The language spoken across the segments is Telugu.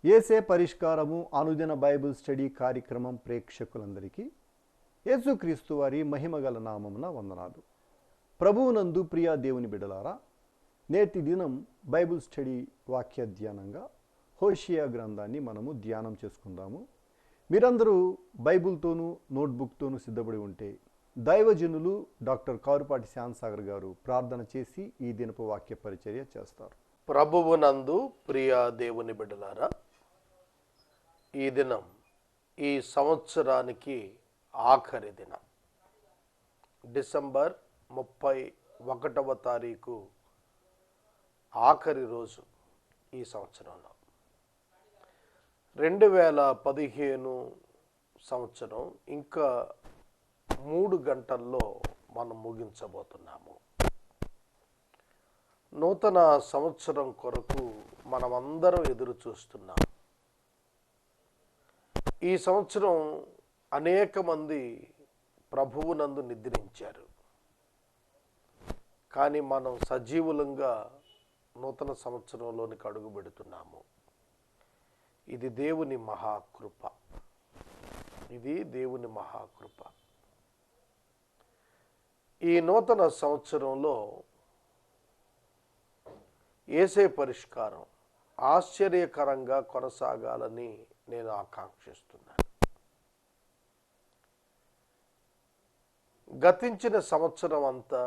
యేసే పరిష్కారము అనుదిన బైబిల్ స్టడీ కార్యక్రమం ప్రేక్షకులందరికీ యేసుక్రీస్తు వారి మహిమగల నామమున వందనాలు. ప్రభువునందు ప్రియా దేవుని బిడ్డలారా, నేటి దినం బైబిల్ స్టడీ వాక్య ధ్యానంగా హోషియా గ్రంథాన్ని మనము ధ్యానం చేసుకుందాము. మీరందరూ బైబిల్తోనూ నోట్బుక్తోనూ సిద్ధపడి ఉంటే దైవజనులు డాక్టర్ కారుపాటి శ్యాంసాగర్ గారు ప్రార్థన చేసి ఈ దినపు వాక్య పరిచర్య చేస్తారు. ప్రభువునందు ప్రియా దేవుని బిడ్డలారా, ఈ దినం ఈ సంవత్సరానికి ఆఖరి దినం, డిసెంబర్ 31వ తారీఖు ఆఖరి రోజు. ఈ సంవత్సరంలో 2015 సంవత్సరం ఇంకా 3 గంటల్లో మనం ముగించబోతున్నాము. నూతన సంవత్సరం కొరకు మనమందరం ఎదురు చూస్తున్నాం. ఈ సంవత్సరం అనేక మంది ప్రభువునందు నిద్రించారు, కానీ మనం సజీవులంగా నూతన సంవత్సరంలోనికి అడుగు పెడుతున్నాము. ఇది దేవుని మహాకృప. ఇది దేవుని మహాకృప. ఈ నూతన సంవత్సరంలో యేసే పరిష్కారం ఆశ్చర్యకరంగా కొనసాగాలని నేను ఆకాంక్షిస్తున్నాను. గతించిన సంవత్సరం అంతా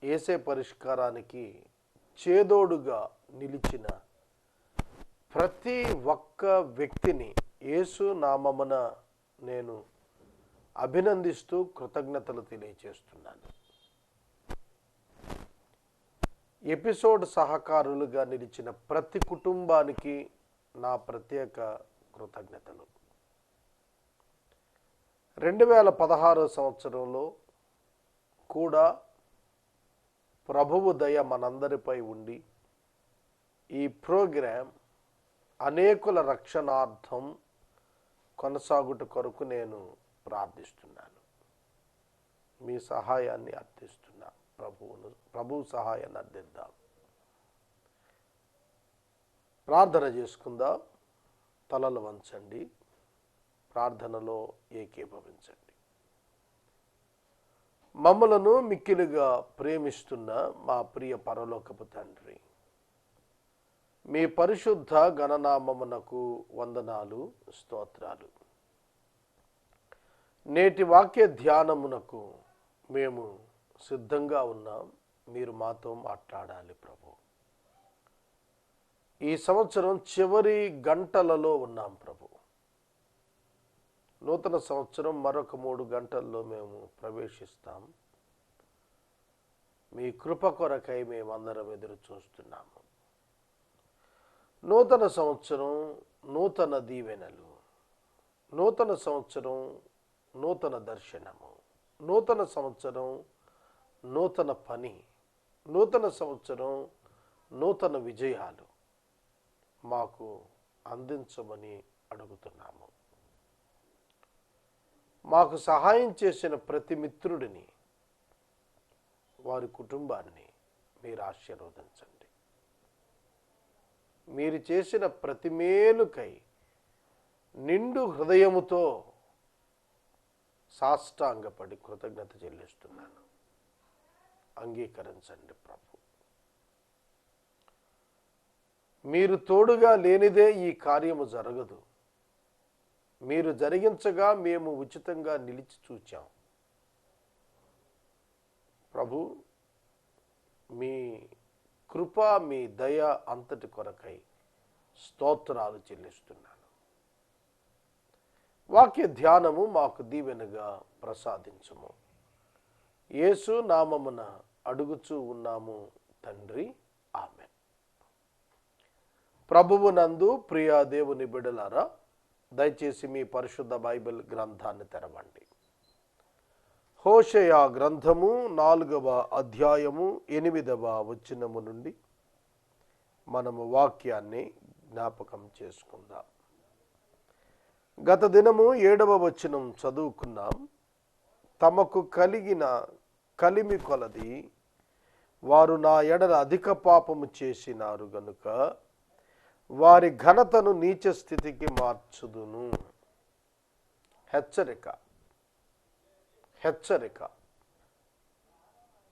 యేసే పరిష్కారానికి చేదోడుగా నిలిచిన ప్రతి ఒక్క వ్యక్తిని యేసు నామమున నేను అభినందిస్తూ కృతజ్ఞతలు తెలియజేస్తున్నాను. ఎపిసోడ్ సహకారులుగా నిలిచిన ప్రతి కుటుంబానికి నా ప్రత్యేక కృతజ్ఞతలు. 2016 సంవత్సరంలో కూడా ప్రభువు దయ మనందరిపై ఉండి ఈ ప్రోగ్రాం అనేకుల రక్షణార్థం కొనసాగుట కొరకు నేను ప్రార్థిస్తున్నాను. మీ సహాయాన్ని అర్థిస్తున్నా. ప్రభు సహాయాన్ని అర్థిద్దాం. ప్రార్థన చేసుకుందాం. తలలు వంచండి, ప్రార్థనలో ఏకీభవించండి. మమ్మలను మిక్కిలుగా ప్రేమిస్తున్న మా ప్రియ పరలోకపు తండ్రి, మీ పరిశుద్ధ గణనామమునకు వందనాలు, స్తోత్రాలు. నేటి వాక్య ధ్యానమునకు మేము సిద్ధంగా ఉన్నాం. మీరు మాతో మాట్లాడాలి ప్రభు. ఈ సంవత్సరం చివరి గంటలలో ఉన్నాం ప్రభు. నూతన సంవత్సరం మరొక 3 గంటల్లో మేము ప్రవేశిస్తాం. మీ కృప కొరకై మేమందరం ఎదురు చూస్తున్నాము. నూతన సంవత్సరం నూతన దీవెనలు, నూతన సంవత్సరం నూతన దర్శనము, నూతన సంవత్సరం నూతన పని, నూతన సంవత్సరం నూతన విజయాలు మాకు అందించమని అడుగుతున్నాము. మాకు సహాయం చేసిన ప్రతి మిత్రుడిని, వారి కుటుంబాన్ని మీరు ఆశీర్వదించండి. మీరు చేసిన ప్రతి మేలుకై నిండు హృదయముతో సాష్టాంగపడి కృతజ్ఞత చెల్లిస్తున్నాను. అంగీకరించండి ప్రభు. మీరు తోడుగా లేనిదే ఈ కార్యము జరగదు. మీరు జరిగించగా మేము ఉచితంగా నిలిచి చూచాం ప్రభు. మీ కృప, మీ దయ అంతటి కొరకై స్తోత్రాలు చెల్లిస్తున్నాను. వాక్య ధ్యానము మాకు దీవెనగా ప్రసాదించుము. యేసు నామమున అడుగుచూ ఉన్నాము తండ్రి, ఆమెన్. ప్రభువు నందు ప్రియా దేవుని బిడ్డలారా, దయచేసి మీ పరిశుద్ధ బైబిల్ గ్రంథాన్ని తెరవండి. హోషేయ గ్రంథము 4వ అధ్యాయము 8వ వచనము నుండి మనము వాక్యాన్ని జ్ఞాపకం చేసుకుందాం. గత దినము 7వ వచనం చదువుకున్నాం. తమకు కలిగిన కలిమి కొలది వారు నా ఎడల అధిక పాపము చేసినారు గనుక వారి ఘనతను నీచ స్థితికి మార్చుదును. హెచ్చరిక, హెచ్చరిక.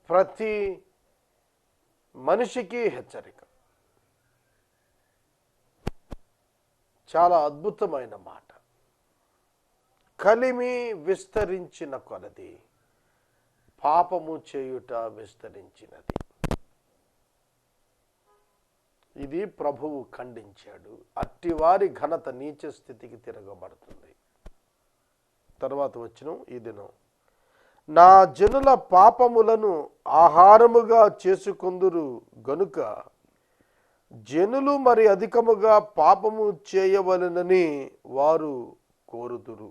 ప్రతి మనిషికి హెచ్చరిక. చాలా అద్భుతమైన మాట. కలిమి విస్తరించిన కొలది పాపము చేయుట విస్తరించినది. ఇది ప్రభువు ఖండించాడు. అట్టివారి ఘనత నీచ స్థితికి తిరగబడుతుంది. తర్వాత వచనం ఈ దినం, నా జనుల పాపములను ఆహారముగా చేసుకొందురు గనుక జనులు మరి అధికముగా పాపము చేయవలెనని వారు కోరుదురు.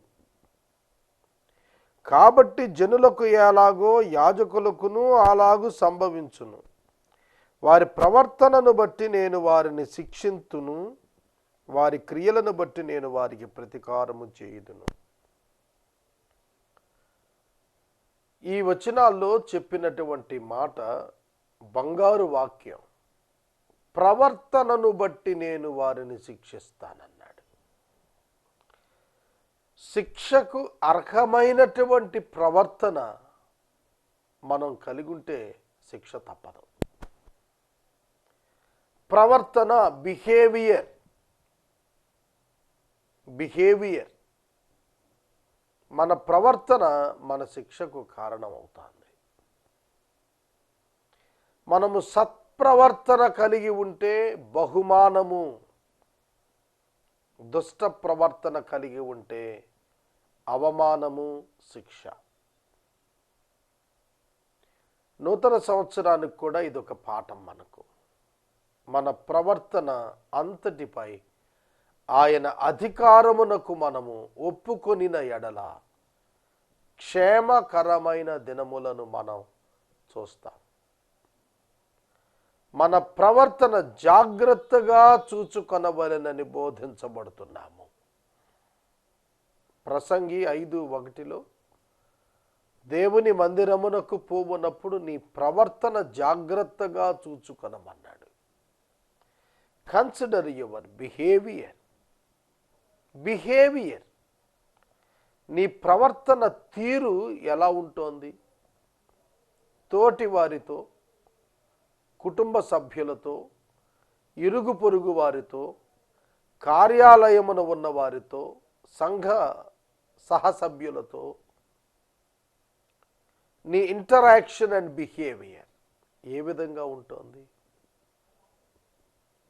కాబట్టి జనులకు ఎలాగో యాజకులకును అలాగు సంభవించును. వారి ప్రవర్తనను బట్టి నేను వారిని శిక్షింతును, వారి క్రియలను బట్టి నేను వారికి ప్రతీకారము చేయుదును. ఈ వచనాల్లో చెప్పినటువంటి మాట బంగారు వాక్యం. ప్రవర్తనను బట్టి నేను వారిని శిక్షిస్తానన్నాడు. శిక్షకు అర్హమైనటువంటి ప్రవర్తన మనం కలిగి ఉంటే శిక్ష తప్పదు. ప్రవర్తన, బిహేవియర్ మన ప్రవర్తన మన శిక్షకు కారణమవుతుంది. మనము సత్ప్రవర్తన కలిగి ఉంటే బహుమానము, దుష్ట ప్రవర్తన కలిగి ఉంటే అవమానము, శిక్ష. నూతన సంవత్సరానికి కూడా ఇదొక పాఠం మనకు. మన ప్రవర్తన అంతటిపై ఆయన అధికారమునకు మనము ఒప్పుకొనిన ఎడల క్షేమకరమైన దినములను మనం చూస్తాం. మన ప్రవర్తన జాగ్రత్తగా చూచుకొనవలెనని బోధించబడుతున్నాము. ప్రసంగి 5:1 దేవుని మందిరమునకు పోవునప్పుడు నీ ప్రవర్తన జాగ్రత్తగా చూచుకొనమన్నాడు. Consider your behaviour. నీ ప్రవర్తన తీరు ఎలా ఉంటోంది? తోటి వారితో, కుటుంబ సభ్యులతో, ఇరుగు పొరుగు వారితో, కార్యాలయమున ఉన్న వారితో, సంఘ సహసభ్యులతో నీ ఇంటరాక్షన్ అండ్ బిహేవియర్ ఏ విధంగా ఉంటుంది?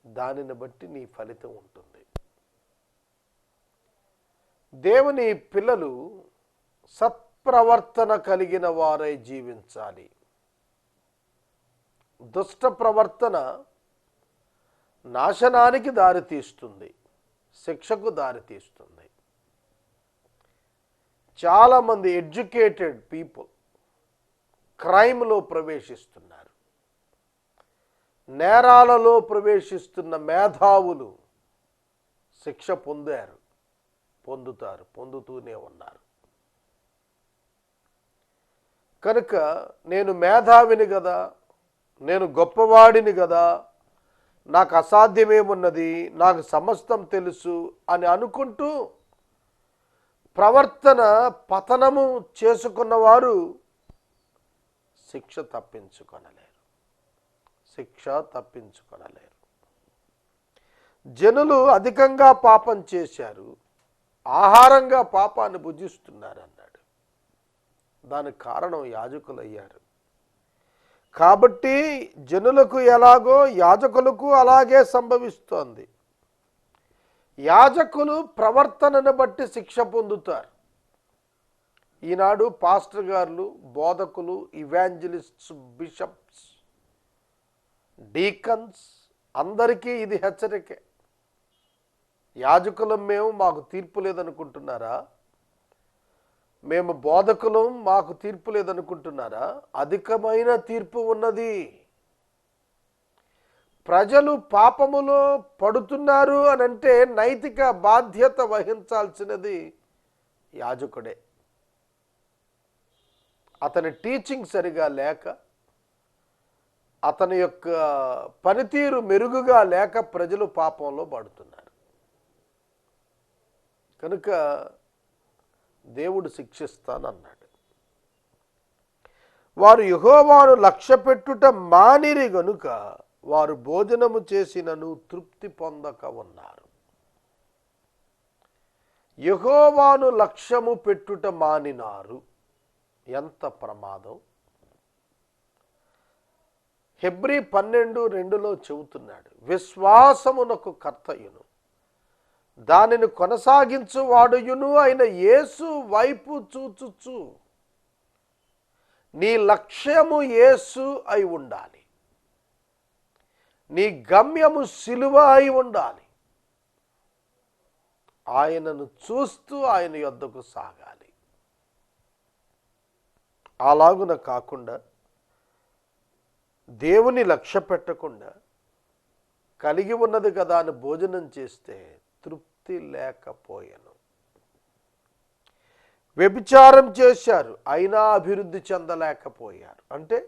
దానిని బట్టి నీ ఫలితం ఉంటుంది. దేవుని పిల్లలు సత్ప్రవర్తన కలిగిన వారై జీవించాలి. దుష్ట ప్రవర్తన నాశనానికి దారితీస్తుంది, శిక్షకు దారితీస్తుంది. చాలామంది ఎడ్యుకేటెడ్ పీపుల్ క్రైమ్లో ప్రవేశిస్తున్నారు. నేరాలలో ప్రవేశిస్తున్న మేధావులు శిక్ష పొందుతూనే ఉన్నారు. కనుక నేను మేధావిని కదా, నేను గొప్పవాడిని కదా, నాకు అసాధ్యమేమున్నది, నాకు సమస్తం తెలుసు అని అనుకుంటూ ప్రవర్తన పతనము చేసుకున్నవారు శిక్ష తప్పించుకొనలేరు. జనులు అధికంగా పాపం చేశారు, ఆహారంగా పాపాన్ని భుజిస్తున్నారు అన్నాడు. దానికి కారణం యాజకులయ్యారు. కాబట్టి జనులకు ఎలాగో యాజకులకు అలాగే సంభవిస్తోంది. యాజకులు ప్రవర్తనను బట్టి శిక్ష పొందుతారు. ఈనాడు పాస్టర్ గారులు, బోధకులు, ఇవాంజలిస్ట్స్, బిషప్స్, డీకన్స్ అందరికీ ఇది హెచ్చరికే. యాజకులం మేము, మాకు తీర్పు లేదనుకుంటున్నారా? మేము బోధకులం, మాకు తీర్పు లేదనుకుంటున్నారా? అధికమైన తీర్పు ఉన్నది. ప్రజలు పాపములో పడుతున్నారు అని అంటే నైతిక బాధ్యత వహించాల్సినది యాజకుడే. అతని టీచింగ్ సరిగా లేక, అతని యొక్క పనితీరు మెరుగుగా లేక ప్రజలు పాపంలో పడుతున్నారు. కనుక దేవుడు శిక్షిస్తానన్నాడు. వారు యెహోవాను లక్ష్యపెట్టుట మానిరి గనుక వారు భోజనము చేసినను తృప్తి పొందక ఉన్నారు. యెహోవాను లక్ష్యము పెట్టుట మానినారు. ఎంత ప్రమాదం! హెబ్రీ 12:2 చెబుతున్నాడు, విశ్వాసమునకు కర్తయును దానిని కొనసాగించు వాడుయును అయిన యేసు వైపు చూచుచు. నీ లక్ష్యము యేసు అయి ఉండాలి. నీ గమ్యము సిలువ అయి ఉండాలి. ఆయనను చూస్తూ ఆయన యొద్దకు సాగాలి. అలాగున కాకుండా దేవుని లక్ష్య పెట్టకుండా కలిగి ఉన్నది కదా అని భోజనం చేస్తే తృప్తి లేకపోయాను. వ్యభిచారం చేశారు, అయినా అభివృద్ధి చెందలేకపోయారు. అంటే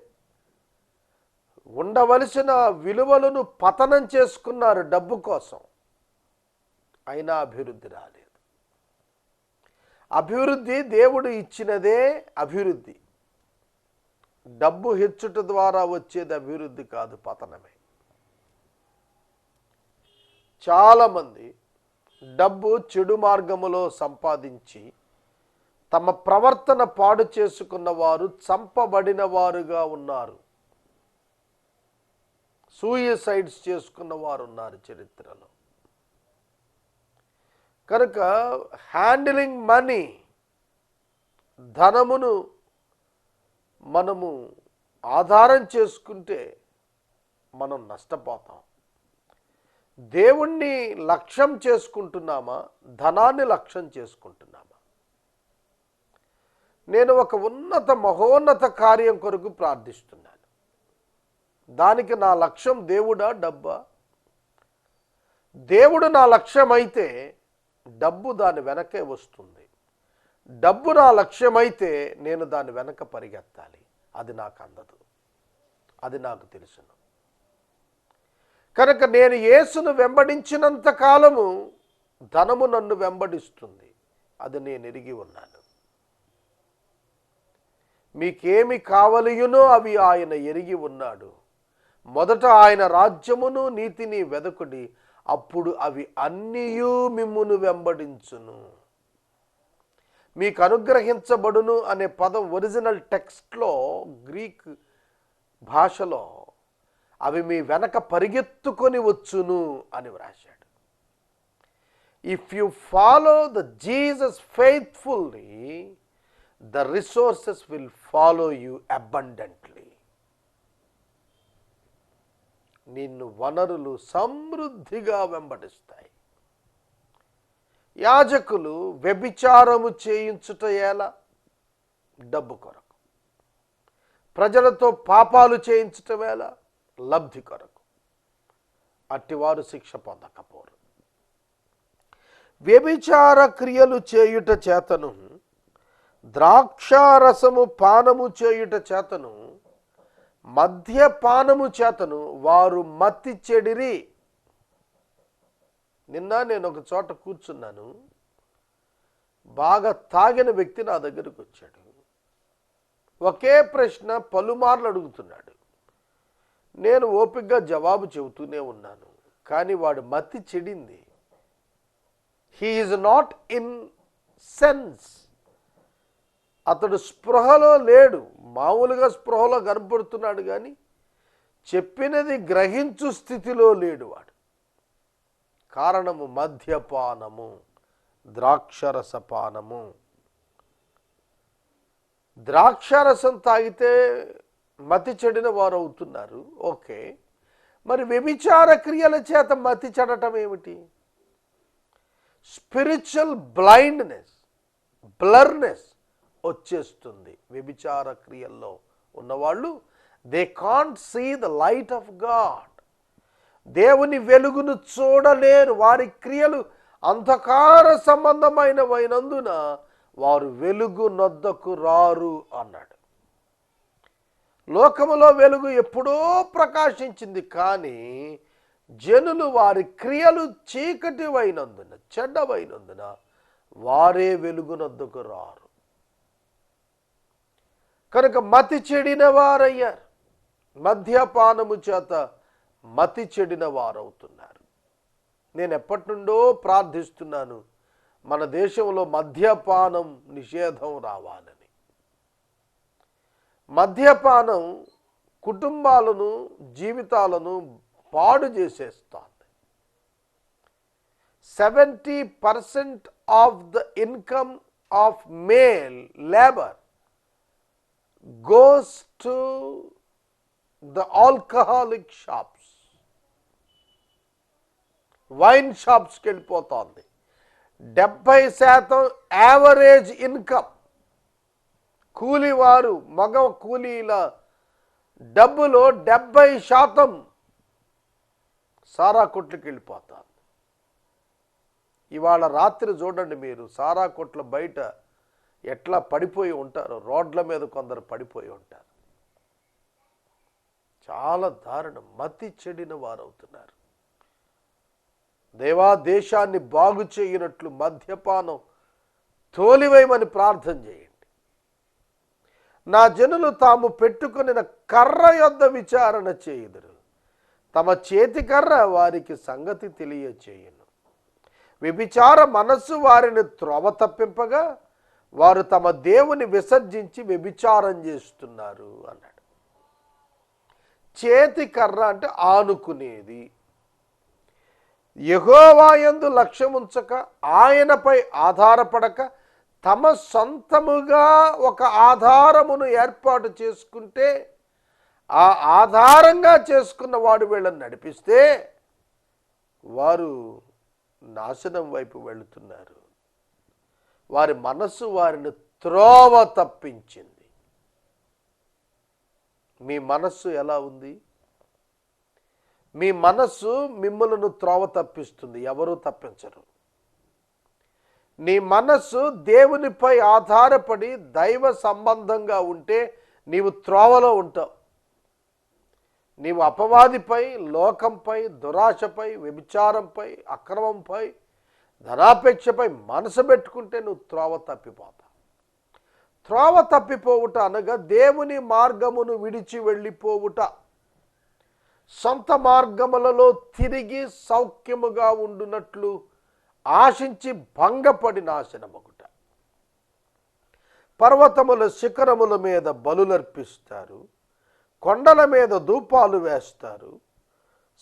ఉండవలసిన విలువలను పతనం చేసుకున్నారు డబ్బు కోసం, అయినా అభివృద్ధి రాలేదు. అభివృద్ధి దేవుడు ఇచ్చినదే అభివృద్ధి. డబ్బు హెచ్చుట ద్వారా వచ్చేది అభివృద్ధి కాదు, పతనమే. చాలామంది డబ్బు చెడు మార్గములో సంపాదించి తమ ప్రవర్తన పాడు చేసుకున్న వారు చంపబడిన వారుగా ఉన్నారు. సూయిసైడ్స్ చేసుకున్న వారు ఉన్నారు చరిత్రలో. కనుక హ్యాండిలింగ్ మనీ, ధనమును మనము ఆధారం చేసుకుంటే మనం నష్టపోతాం. దేవుణ్ణి లక్ష్యం చేసుకుంటున్నామా, ధనాన్ని లక్ష్యం చేసుకుంటున్నామా? నేను ఒక మహోన్నత కార్యం కొరకు ప్రార్థిస్తున్నాను. దానికి నా లక్ష్యం దేవుడా, డబ్బా? దేవుడు నా లక్ష్యం అయితే డబ్బు దాని వెనకే వస్తుంది. డబ్బు నా లక్ష్యమైతే నేను దాని వెనక పరిగెత్తాలి. అది నాకు అందదు, అది నాకు తెలుసును. కనుక నేను యేసును వెంబడించినంత కాలము ధనము నన్ను వెంబడిస్తుంది, అది నేను ఎరిగి ఉన్నాను. మీకేమి కావలియునో అవి ఆయన ఎరిగి ఉన్నాడు. మొదట ఆయన రాజ్యమును నీతిని వెదకుడి, అప్పుడు అవి అన్నీయూ మిమ్మును వెంబడించును. మీకు అనుగ్రహించబడును అనే పదం ఒరిజినల్ టెక్స్ట్లో గ్రీక్ భాషలో అవి మీ వెనక పరిగెత్తుకొని వచ్చును అని వ్రాశాడు. If you follow the Jesus faithfully, the resources will follow you abundantly. నిన్ను వనరులు సమృద్ధిగా వెంబడిస్తాయి. యాజకులు వ్యభిచారము చేయించుట ఎలా? డబ్బు కొరకు. ప్రజలతో పాపాలు చేయించటం ఎలా? లబ్ధి కొరకు. అట్టివారు శిక్ష పొందకపోరు. వ్యభిచార క్రియలు చేయుట చేతను, ద్రాక్షారసము పానము చేయుట చేతను, మద్యపానము చేతను వారు మత్తి చెడిరి. నిన్న నేను ఒక చోట కూర్చున్నాను. బాగా తాగిన వ్యక్తి నా దగ్గరకు వచ్చాడు. ఒకే ప్రశ్న పలుమార్లు అడుగుతున్నాడు. నేను ఓపికగా జవాబు చెబుతూనే ఉన్నాను, కానీ వాడు మతి చెడింది. He is not in sense. అతడు స్పృహలో లేడు. మామూలుగా స్పృహలో కనపడుతున్నాడు, కానీ చెప్పినది గ్రహించు స్థితిలో లేడు వాడు. కారణము మద్యపానము, ద్రాక్షరసపానము. ద్రాక్షరసం తాగితే మతి చెడిన వారు అవుతున్నారు. ఓకే, మరి వ్యభిచార క్రియల చేత మతి చెడటం ఏమిటి? స్పిరిచువల్ బ్లర్నెస్ వచ్చేస్తుంది. వ్యభిచార క్రియల్లో ఉన్నవాళ్ళు they can't see the light of God. దేవుని వెలుగును చూడలేరు. వారి క్రియలు అంధకార సంబంధమైనవైనందున వారు వెలుగు నొద్దకు రారు అన్నాడు. లోకములో వెలుగు ఎప్పుడో ప్రకాశించింది, కానీ జనులు వారి క్రియలు చీకటివైనందున, చెడ్డవైనందున వారే వెలుగునొద్దకు రారు. కనుక మతి చెడిన వారయ్యారు. మద్యపానము చేత మతి చెడిన వారవుతున్నారు. నేను ఎప్పటి నుండో ప్రార్థిస్తున్నాను, మన దేశంలో మద్యపానం నిషేధం రావాలని. మద్యపానం కుటుంబాలను, జీవితాలను పాడు చేసేస్తోంది. 70% of the income of male labour goes to the alcoholic shops. Wine షాప్స్కి వెళ్ళిపోతోంది. 70% యావరేజ్ ఇన్కమ్, కూలీవారు, మగ కూలీల డబ్బులో 70% సారా కొట్లకి వెళ్ళిపోతుంది. ఇవాళ రాత్రి చూడండి మీరు, సారా కొట్ల బయట ఎట్లా పడిపోయి ఉంటారు, రోడ్ల మీద కొందరు పడిపోయి ఉంటారు. చాలా దారుణం. మతి చెడిన వారవుతున్నారు. దేవా, దేశాన్ని బాగు చేయనట్లు మద్యపానం తోలివేయమని ప్రార్థన చేయండి. నా జనులు తాము పెట్టుకొనిన కర్ర యొద్ద విచారణ చేయుదురు, తమ చేతి కర్ర వారికి సంగతి తెలియచేయును. వ్యభిచార మనస్సు వారిని త్రోవ తప్పింపగా వారు తమ దేవుని విసర్జించి వ్యభిచారం చేస్తున్నారు అన్నాడు. చేతి కర్ర అంటే ఆనుకునేది. యెహోవా యందు లక్ష్యముంచక, ఆయనపై ఆధారపడక, తమ సొంతముగా ఒక ఆధారమును ఏర్పాటు చేసుకుంటే, ఆ ఆధారంగా చేసుకున్న వాడు వీళ్ళని నడిపిస్తే వారు నాశనం వైపు వెళుతున్నారు. వారి మనస్సు వారిని త్రోవ తప్పించింది. మీ మనస్సు ఎలా ఉంది? మీ మనస్సు మిమ్మలను త్రోవ తప్పిస్తుంది, ఎవరూ తప్పించరు. నీ మనస్సు దేవునిపై ఆధారపడి దైవ సంబంధంగా ఉంటే నీవు త్రోవలో ఉంటావు. నీవు అపవాదిపై, లోకంపై, దురాశపై, వ్యభిచారంపై, అక్రమంపై, ధనాపేక్షపై మనసు పెట్టుకుంటే నువ్వు త్రోవ తప్పిపోతావు. త్రోవ తప్పిపోవుట అనగా దేవుని మార్గమును విడిచి వెళ్ళిపోవుట. సొంత మార్గములలో తిరిగి సౌఖ్యముగా ఉండునట్లు ఆశించి భంగపడి నాశనమగుట. పర్వతముల శిఖరముల మీద బలులర్పిస్తారు, కొండల మీద ధూపాలు వేస్తారు,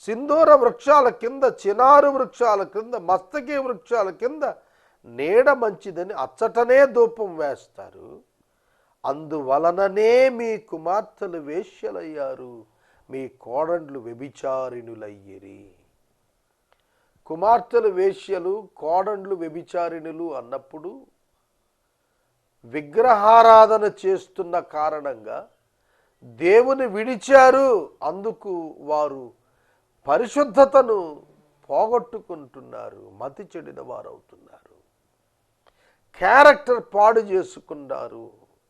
సింధూర వృక్షాల కింద, చినారు వృక్షాల కింద, మస్తకి వృక్షాల కింద నీడ మంచిదని అచ్చటనే ధూపం వేస్తారు. అందువలననే మీ కుమార్తెలు వేశ్యలయ్యారు, మీ కోడండ్లు వ్యభిచారిణులయ్యిరి. కుమార్తెలు వేశ్యలు, కోడండ్లు వ్యభిచారిణులు అన్నప్పుడు విగ్రహారాధన చేస్తున్న కారణంగా దేవుని విడిచారు. అందుకు వారు పరిశుద్ధతను పోగొట్టుకుంటున్నారు, మతి చెడిన వారవుతున్నారు, క్యారెక్టర్ పాడు చేసుకున్నారు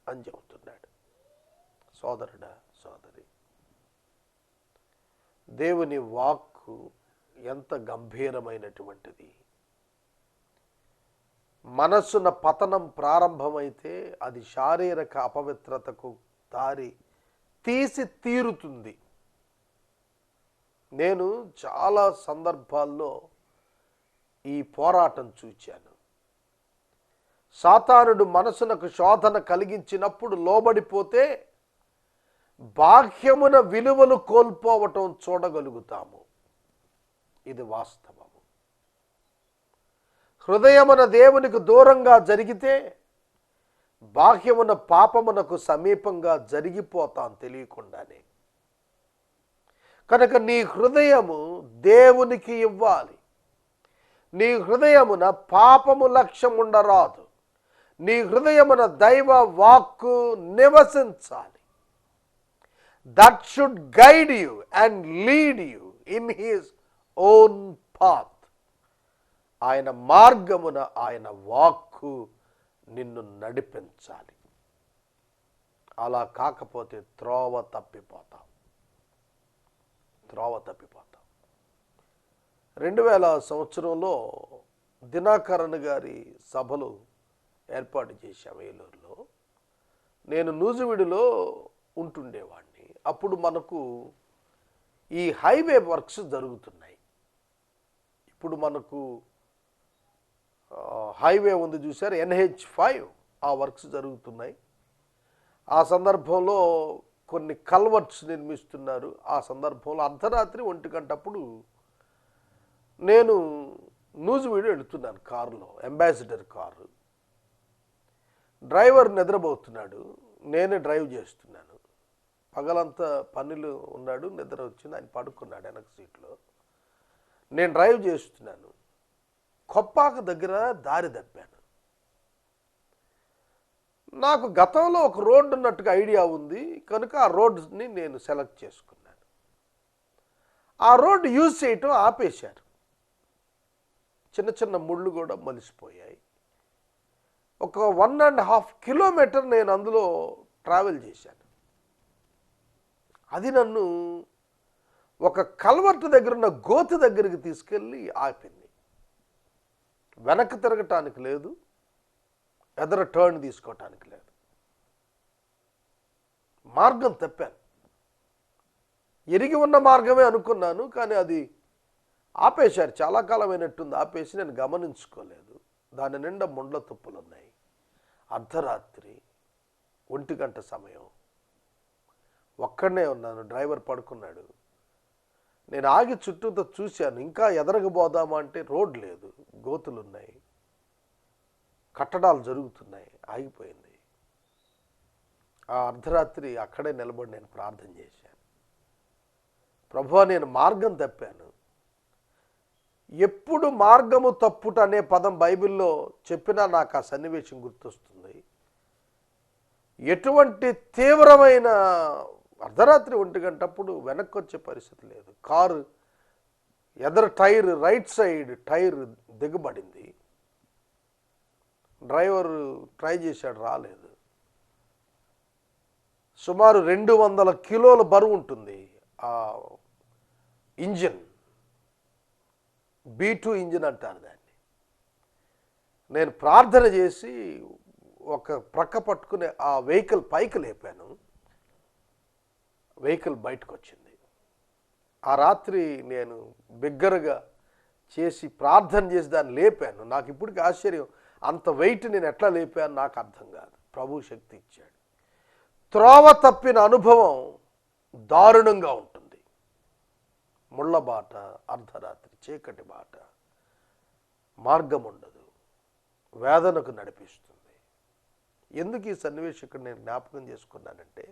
అని చెబుతున్నాడు. సోదరుడా, సోదరి, దేవుని వాక్కు ఎంత గంభీరమైనటువంటిది. మనస్సున పతనం ప్రారంభమైతే అది శారీరక అపవిత్రతకు దారి తీసి తీరుతుంది. నేను చాలా సందర్భాల్లో ఈ పోరాటం చూచాను. సాతానుడు మనసునకు శోధన కలిగించినప్పుడు లోబడిపోతే బాహ్యమున విలువలు కోల్పోవటం చూడగలుగుతాము. ఇది వాస్తవము. హృదయమున దేవునికి దూరంగా జరిగితే బాహ్యమున పాపమునకు సమీపంగా జరిగిపోతాం తెలియకుండానే. కనుక నీ హృదయము దేవునికి ఇవ్వాలి. నీ హృదయమున పాపము లక్ష్యం ఉండరాదు. నీ హృదయమున దైవ వాక్కు నివసించాలి. That should guide you and lead you in his own path. ఆయన మార్గమున ఆయన వాక్కు నిన్ను నడిపించాలి. అలా కాకపోతే త్రోవ తప్పిపోతాం. 2000 సంవత్సరంలో దినాకరన్ గారి సభలు ఏర్పాటు చేశాం ఏలూరులో. నేను నూజివీడులో ఉంటుండేవాడిని. అప్పుడు మనకు ఈ హైవే వర్క్స్ జరుగుతున్నాయి. ఇప్పుడు మనకు హైవే ఉంది చూసారు, NH5, ఆ వర్క్స్ జరుగుతున్నాయి. ఆ సందర్భంలో కొన్ని కల్వర్ట్స్ నిర్మిస్తున్నారు. ఆ సందర్భంలో అర్ధరాత్రి 1 గంటప్పుడు నేను నూజివీడు వెళుతున్నాను కారులో, అంబాసిడర్ కారు. డ్రైవర్ నిద్రపోతున్నాడు, నేనే డ్రైవ్ చేస్తున్నాను. పగలంతా పనులు ఉన్నాడు, నిద్ర వచ్చింది, ఆయన పడుకున్నాడు వెనక సీట్లో. నేను డ్రైవ్ చేస్తున్నాను. కొప్పాక దగ్గర దారి తప్పాను. నాకు గతంలో ఒక రోడ్డు ఉన్నట్టుగా ఐడియా ఉంది కనుక ఆ రోడ్ని నేను సెలెక్ట్ చేసుకున్నాను. ఆ రోడ్డు యూజ్ చేయటం ఆపేశారు. చిన్న చిన్న ముళ్ళు కూడా మలిసిపోయాయి. ఒక 1.5 కిలోమీటర్ నేను అందులో ట్రావెల్ చేశాను. అది నన్ను ఒక కల్వర్ట్ దగ్గర ఉన్న గోతి దగ్గరికి తీసుకెళ్ళి ఆపింది. వెనక్కి తిరగటానికి లేదు, ఎదర టర్న్ తీసుకోవటానికి లేదు. మార్గం తప్పాను. ఎరిగి ఉన్న మార్గమే అనుకున్నాను, కానీ అది ఆపేశారు. చాలా కాలమైనట్టుంది ఆపేసి, నేను గమనించుకోలేదు. దాని నిండా ముండ్ల తుప్పులు ఉన్నాయి. అర్ధరాత్రి 1 గంట సమయం, ఒక్కడనే ఉన్నాను, డ్రైవర్ పడుకున్నాడు. నేను ఆగి చుట్టూతో చూశాను. ఇంకా ఎదరగబోదామా అంటే రోడ్ లేదు, గోతులు ఉన్నాయి, కట్టడాలు జరుగుతున్నాయి. ఆగిపోయింది. ఆ అర్ధరాత్రి అక్కడే నిలబడి నేను ప్రార్థన చేశాను. ప్రభువా, నేను మార్గం తప్పాను. ఎప్పుడు మార్గము తప్పుట అనే పదం బైబిల్లో చెప్పినా నాకు ఆ సన్నివేశం గుర్తొస్తుంది. ఎటువంటి తీవ్రమైన అర్ధరాత్రి 1 గంటప్పుడు వెనక్కి వచ్చే పరిస్థితి లేదు. కారు ఎదర టైర్, రైట్ సైడ్ టైర్ దిగబడింది. డ్రైవర్ ట్రై చేశాడు, రాలేదు. సుమారు 200 కిలోల బరువు ఉంటుంది ఆ ఇంజిన్. B2 ఇంజిన్ అంటారు దాన్ని. నేను ప్రార్థన చేసి ఒక ప్రక్క పట్టుకుని ఆ వెహికల్ పైకి లేపాను. వెహికల్ బయటకు వచ్చింది. ఆ రాత్రి నేను బిగ్గరగా చేసి ప్రార్థన చేసి దాన్ని లేపాను. నాకు ఇప్పటికి ఆశ్చర్యం, అంత వెయిట్ నేను ఎట్లా లేపాను నాకు అర్థం కాదు. ప్రభు శక్తి ఇచ్చాడు. త్రోవ తప్పిన అనుభవం దారుణంగా ఉంటుంది. ముళ్ళ బాట, అర్ధరాత్రి చీకటి బాట, మార్గం ఉండదు, వేదనకు నడిపిస్తుంది. ఎందుకు ఈ సన్నివేశం ఇక్కడ నేను జ్ఞాపకం చేసుకున్నానంటే,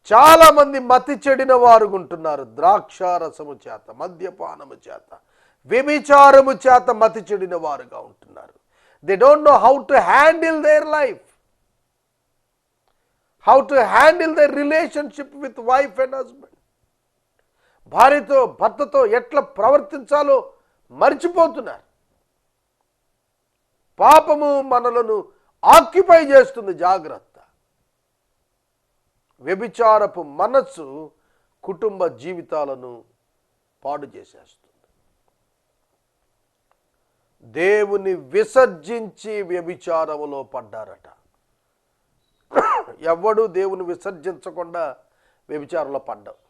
చాలామంది మతి చెడిన వారు ఉంటున్నారు. ద్రాక్షారసము చేత, మద్యపానము చేత, వ్యభిచారము చేత మతి చెడిన వారుగా ఉంటున్నారు. They don't know how to handle their life, how to handle their relationship with wife and husband. భార్యతో, భర్తతో ఎట్లా ప్రవర్తించాలో మర్చిపోతున్నారు. పాపము మనలను ఆక్యుపై చేస్తుంది. జాగ్రత్త. వ్యభిచారపు మనస్సు కుటుంబ జీవితాలను పాడు చేసేస్తుంది. దేవుని విసర్జించి వ్యభిచారములో పడ్డారట. ఎవడు దేవుని విసర్జించకుండా వ్యభిచారంలో పడ్డావు.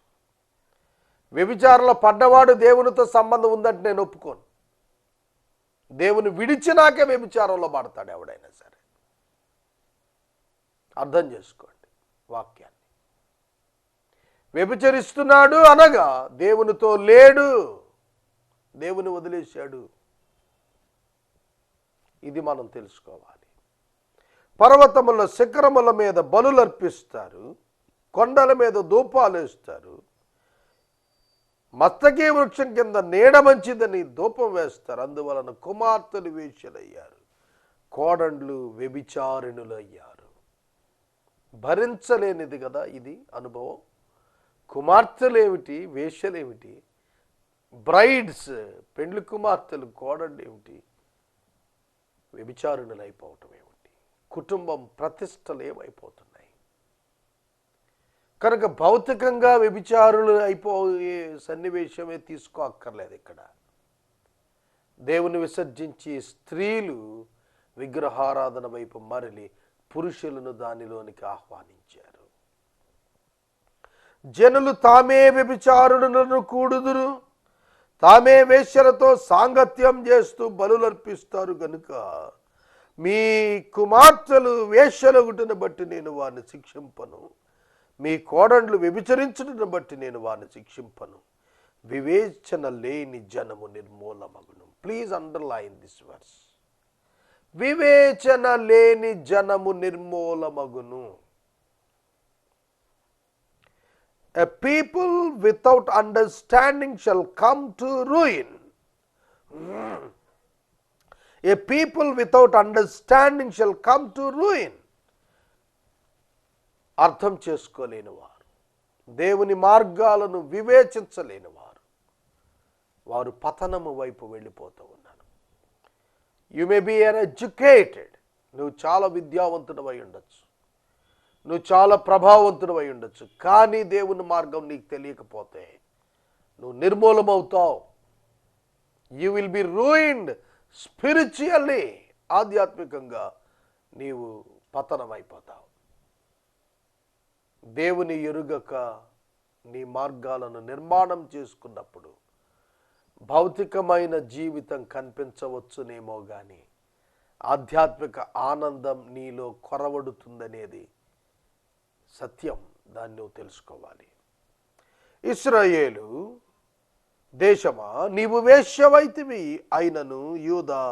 వ్యభిచారంలో పడ్డవాడు దేవునితో సంబంధం ఉందంటే నేను ఒప్పుకోను. దేవుని విడిచినాకే వ్యభిచారంలో పడతాడు ఎవడైనా సరే. అర్థం చేసుకోండి వాక్యాన్ని. వ్యభిచరిస్తున్నాడు అనగా దేవునితో లేడు, దేవుని వదిలేశాడు. ఇది మనం తెలుసుకోవాలి. పర్వతముల శిఖరముల మీద బలులర్పిస్తారు, కొండల మీద ధూపాలు వేస్తారు, మస్తకి వృక్షం కింద నీడ మంచిదని ధూపం వేస్తారు. అందువలన కుమార్తెలు వేశ్యలయ్యారు, కోడండ్లు వ్యభిచారిణులయ్యారు. భరించలేనిది కదా ఇది అనుభవం. కుమార్తెలేమిటి, వేశ్యలేమిటి, బ్రైడ్స్, పెండ్లి కుమార్తెలు, కోడండ్లు ఏమిటి, వ్యభిచారిణులు అయిపోవటం ఏమిటి, కుటుంబం ప్రతిష్టలు ఏమైపోతున్నాయి. కనుక భౌతికంగా వ్యభిచారులు అయిపోయే సన్నివేశమే తీసుకోక్కర్లేదు ఇక్కడ. దేవుని విసర్జించి స్త్రీలు విగ్రహారాధన వైపు మరలి పురుషులను దానిలోనికి ఆహ్వానించారు. జనులు తామే వ్యభిచారులను కూడుదురు, తామే వేశ్యలతో సాంగత్యం చేస్తూ బలులర్పిస్తారు గనుక మీ కుమార్తెలు వేశ్యలగుటను బట్టి నేను వారిని శిక్షింపను, మీ కోడండ్లు వ్యభిచరించుటను బట్టి నేను వారిని శిక్షింపను. వివేచన లేని జనము నిర్మూలమగును. Please underline this verse. వివేచన లేని జనము నిర్మూలమగును. A people without understanding shall come to ruin. A people without understanding shall come to ruin. అర్థం చేసుకోలేని వారు, దేవుని మార్గాలను వివేచించలేని వారు, వారు పతనము వైపు వెళ్ళిపోతూ ఉన్నారు. యు మే బి ఎడ్యుకేటెడ్, నువ్వు చాలా విద్యావంతుడు అయి ఉండొచ్చు, నువ్వు చాలా ప్రభావవంతుడు అయి ఉండొచ్చు, కానీ దేవుని మార్గం నీకు తెలియకపోతే నువ్వు నిర్మూలమవుతావు. You will be ruined spiritually. ఆధ్యాత్మికంగా నీవు పతనమైపోతావు. దేవుని ఎరుగక నీ మార్గాలను నిర్మాణం చేసుకున్నప్పుడు భౌతికమైన జీవితం కనిపించవచ్చునేమో కానీ ఆధ్యాత్మిక ఆనందం నీలో కొరవడుతుందనేది సత్యం. దాన్ని నువ్వు తెలుసుకోవాలి. ఇశ్రాయేలు దేశమా, నీవు వేశ్యవైతివి అయినను యూదా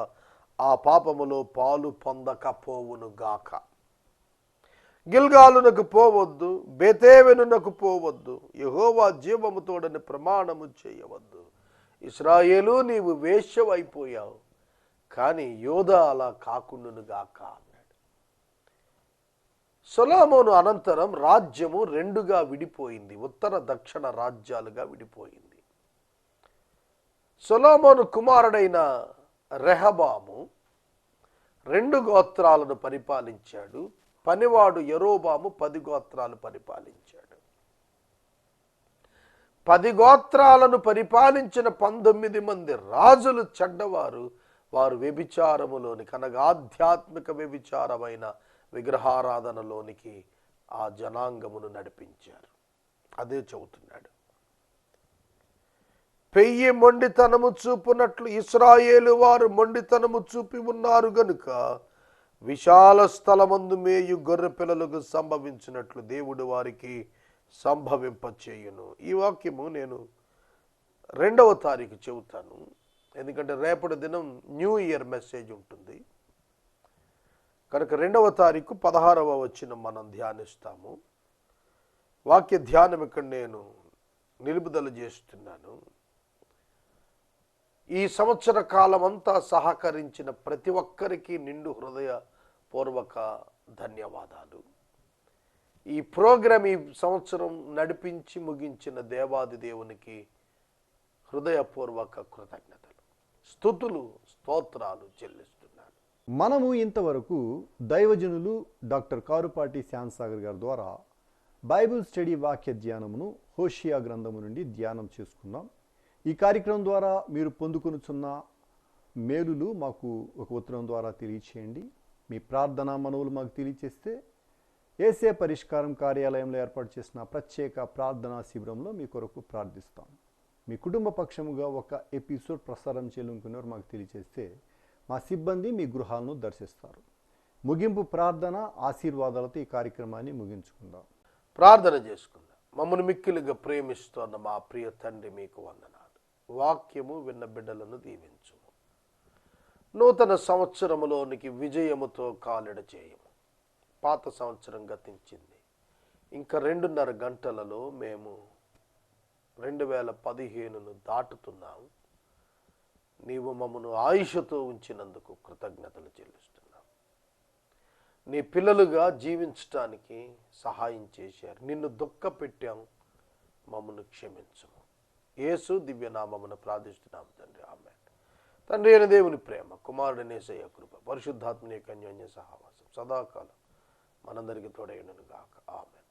ఆ పాపములో పాలు పొందకపోవును గాక. గిల్గాలునకు పోవద్దు, బేతేవెనునకు పోవద్దు, యెహోవా జీవముతోడని ప్రమాణము చేయవద్దు. ఇశ్రాయేలు నీవు వేశ్యవైపోయావు, కానీ యూదా అలా కాకుండును గాక అన్నాడు. సొలొమోను అనంతరం రాజ్యము రెండుగా విడిపోయింది, ఉత్తర దక్షిణ రాజ్యాలుగా విడిపోయింది. సొలొమోను కుమారుడైన రెహబాము 2 గోత్రాలను పరిపాలించాడు. పనివాడు యరొబాము 10 గోత్రాలు పరిపాలించాడు. 10 గోత్రాలను పరిపాలించిన 19 మంది రాజులు చెడ్డవారు. వారు వ్యభిచారములోనికి, అనగా ఆధ్యాత్మిక వ్యభిచారమైన విగ్రహారాధనలోనికి ఆ జనాంగమును నడిపించారు. అదే చెబుతున్నాడు. పెయ్యి మొండితనము చూపునట్లు ఇశ్రాయేలు వారు మొండితనము చూపి ఉన్నారు గనుక విశాల స్థలమందు మేయు గొర్రె పిల్లలకు సంభవించినట్లు దేవుడు వారికి సంభవింపచేయును. ఈ వాక్యము నేను 2వ తారీఖు చెబుతాను, ఎందుకంటే రేపటి దినం న్యూ ఇయర్ మెసేజ్ ఉంటుంది కనుక 2వ తారీఖు 16వ వచనం మనం ధ్యానిస్తాము. వాక్య ధ్యానం ఇక్కడ నేను నిలుపుదల చేస్తున్నాను. ఈ సంవత్సర కాలమంతా సహకరించిన ప్రతి ఒక్కరికి నిండు హృదయపూర్వక ధన్యవాదాలు. ఈ ప్రోగ్రాం ఈ సంవత్సరం నడిపించి ముగించిన దేవాది దేవునికి హృదయపూర్వక కృతజ్ఞతలు, స్తుతులు, స్తోత్రాలు చెల్లిస్తున్నాను. మనము ఇంతవరకు దైవజనులు డాక్టర్ కారుపాటి శ్యామ్సాగర్ గారి ద్వారా బైబిల్ స్టడీ వాక్య ధ్యానమును హోషియా గ్రంథము నుండి ధ్యానం చేసుకున్నాం. ఈ కార్యక్రమం ద్వారా మీరు పొందుకొనుచున్న మేలులు మాకు ఒక ఉత్తరం ద్వారా తెలియచేయండి. మీ ప్రార్థనా మనవులు మాకు తెలియచేస్తే ఏసే పరిష్కారం కార్యాలయంలో ఏర్పాటు చేసిన ప్రత్యేక ప్రార్థనా శిబిరంలో మీ కొరకు ప్రార్థిస్తాం. మీ కుటుంబ పక్షముగా ఒక ఎపిసోడ్ ప్రసారం చేయాలనుకునేవారు మాకు తెలియచేస్తే మా సిబ్బంది మీ గృహాలను దర్శిస్తారు. ముగింపు ప్రార్థన ఆశీర్వాదాలతో ఈ కార్యక్రమాన్ని ముగించుకుందాం. ప్రార్థన చేసుకుందాం. మమ్మల్ని మిక్కిలిగా ప్రేమిస్తున్న మా ప్రియ తండ్రి, మీకు వందనాలు. వాక్యము విన్న బిడ్డలను దీవించుము. నూతన సంవత్సరములోనికి విజయముతో కాలిడ చేయము. పాత సంవత్సరం గతించింది, ఇంకా 2.5 గంటలలో మేము 2015ను దాటుతున్నాము. నీవు మమ్మను ఆయుషతో ఉంచినందుకు కృతజ్ఞతలు చెల్లిస్తున్నాం. నీ పిల్లలుగా జీవించటానికి సహాయం చేశారు. నిన్ను దుఃఖపెట్టాము, మమ్మను క్షమించము. యేసు దివ్యనామమున ప్రార్థిస్తున్నాము తండ్రి, ఆమేన్. తండ్రి అయిన దేవుని ప్రేమ, కుమారుడైన యేసయ్య కృప, పరిశుద్ధాత్మ యొక్క అన్యోన్య సహవాసం సదాకాలం మనందరికీ తోడైనను గాక. ఆమేన్.